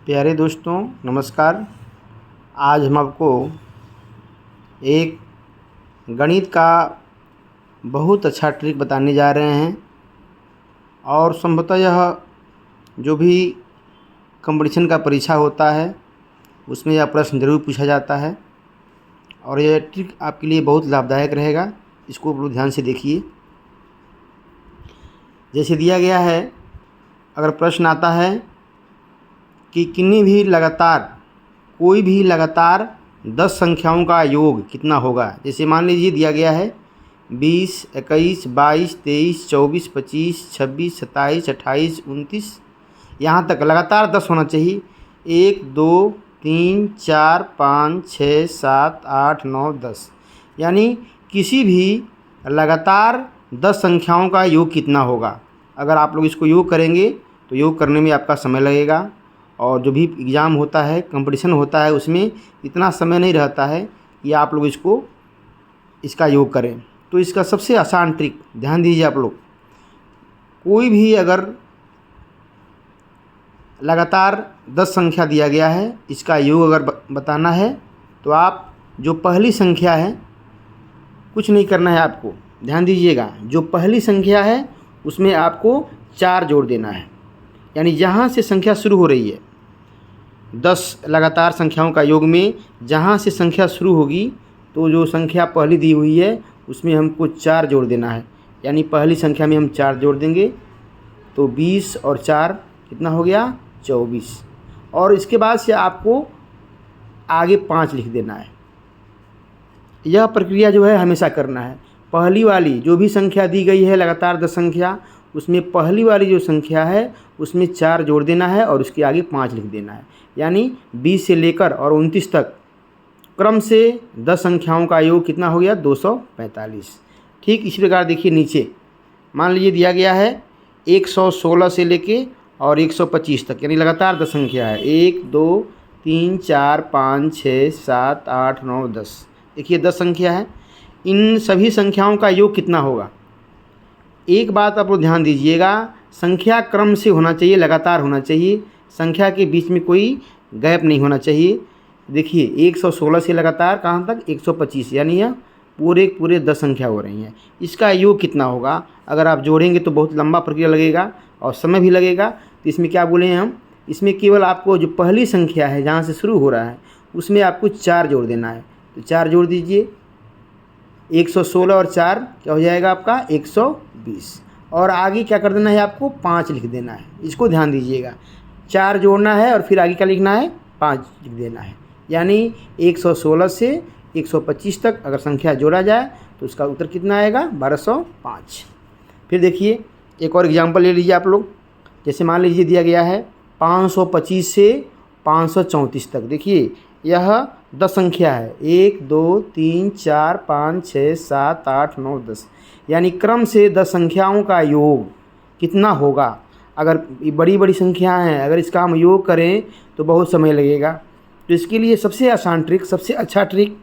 प्यारे दोस्तों नमस्कार। आज हम आपको एक गणित का बहुत अच्छा ट्रिक बताने जा रहे हैं और संभवतः यह जो भी कंपटीशन का परीक्षा होता है उसमें यह प्रश्न ज़रूर पूछा जाता है और यह ट्रिक आपके लिए बहुत लाभदायक रहेगा। इसको बहुत ध्यान से देखिए। जैसे दिया गया है, अगर प्रश्न आता है कि कोई भी लगातार 10 संख्याओं का योग कितना होगा। जैसे मान लीजिए दिया गया है 20, 21, 22, 23, 24, 25, 26, 27, 28, 29, यहाँ तक लगातार 10 होना चाहिए। 1, 2, 3, 4, 5, 6, 7, 8, 9, 10, यानी किसी भी लगातार 10 संख्याओं का योग कितना होगा। अगर आप लोग इसको योग करेंगे तो योग करने में आपका समय लगेगा और जो भी एग्ज़ाम होता है, कंपटीशन होता है, उसमें इतना समय नहीं रहता है कि आप लोग इसका योग करें। तो इसका सबसे आसान ट्रिक ध्यान दीजिए आप लोग। कोई भी अगर लगातार 10 संख्या दिया गया है, इसका योग अगर बताना है तो आप जो पहली संख्या है, कुछ नहीं करना है आपको, ध्यान दीजिएगा। जो पहली संख्या है उसमें आपको 4 जोड़ देना है। यानी जहाँ से संख्या शुरू हो रही है 10 लगातार संख्याओं का योग में जहाँ से संख्या शुरू होगी तो जो संख्या पहली दी हुई है उसमें हमको 4 जोड़ देना है। यानी पहली संख्या में हम 4 जोड़ देंगे तो 20 और 4 कितना हो गया, 24। और इसके बाद से आपको आगे 5 लिख देना है। यह प्रक्रिया जो है हमेशा करना है। पहली वाली जो भी संख्या दी गई है लगातार 10 संख्या, उसमें पहली वाली जो संख्या है उसमें 4 जोड़ देना है और उसके आगे 5 लिख देना है। यानी 20 से लेकर और 29 तक क्रम से 10 संख्याओं का योग कितना हो गया, 245। ठीक इसी प्रकार देखिए नीचे मान लीजिए दिया गया है 116 से लेके और 125 तक, यानी लगातार 10 संख्या है। 1, 2, 3, 4, 5, 6, 7, 8, 9, 10। देखिए 10 संख्या है। इन सभी संख्याओं का योग कितना होगा। एक बात आप लोग ध्यान दीजिएगा, संख्या क्रम से होना चाहिए, लगातार होना चाहिए, संख्या के बीच में कोई गैप नहीं होना चाहिए। देखिए 116 से लगातार कहाँ तक, 125, यानी यह पूरे 10 संख्या हो रही हैं। इसका योग कितना होगा। अगर आप जोड़ेंगे तो बहुत लंबा प्रक्रिया लगेगा और समय भी लगेगा। तो इसमें क्या बोले हैं हम, इसमें केवल आपको जो पहली संख्या है जहाँ से शुरू हो रहा है उसमें आपको 4 जोड़ देना है। तो 4 जोड़ दीजिए, 116 और 4 क्या हो जाएगा आपका, 120। और आगे क्या कर देना है, आपको 5 लिख देना है। इसको ध्यान दीजिएगा, 4 जोड़ना है और फिर आगे क्या लिखना है, 5 लिख देना है। यानी 116 से 125 तक अगर संख्या जोड़ा जाए तो उसका उत्तर कितना आएगा, 1205। फिर देखिए एक और एग्जांपल ले लीजिए आप लोग। जैसे मान लीजिए दिया गया है 525 से 534 तक। देखिए यह 10 संख्या है, 1, 2, 3, 4, 5, 6, 7, 8, 9, 10, यानी क्रम से 10 संख्याओं का योग कितना होगा। अगर बड़ी बड़ी संख्याएं हैं, अगर इसका हम योग करें तो बहुत समय लगेगा। तो इसके लिए सबसे आसान ट्रिक, सबसे अच्छा ट्रिक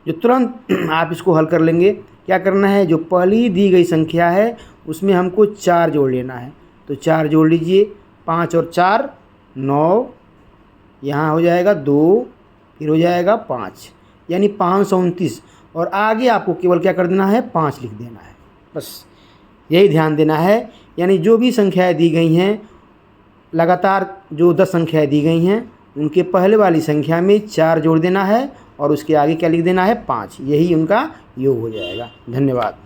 जो तुरंत आप इसको हल कर लेंगे, क्या करना है, जो पहली दी गई संख्या है उसमें हमको 4 जोड़ लेना है। तो 4 जोड़ लीजिए, 5 और 4 9, यहाँ हो जाएगा 2, फिर हो जाएगा 5, यानी 529। और आगे आपको केवल क्या कर देना है, 5 लिख देना है। बस यही ध्यान देना है। यानी जो भी संख्याएं दी गई हैं, लगातार जो 10 संख्याएं दी गई हैं उनके पहले वाली संख्या में 4 जोड़ देना है और उसके आगे क्या लिख देना है, 5। यही उनका योग हो जाएगा। धन्यवाद।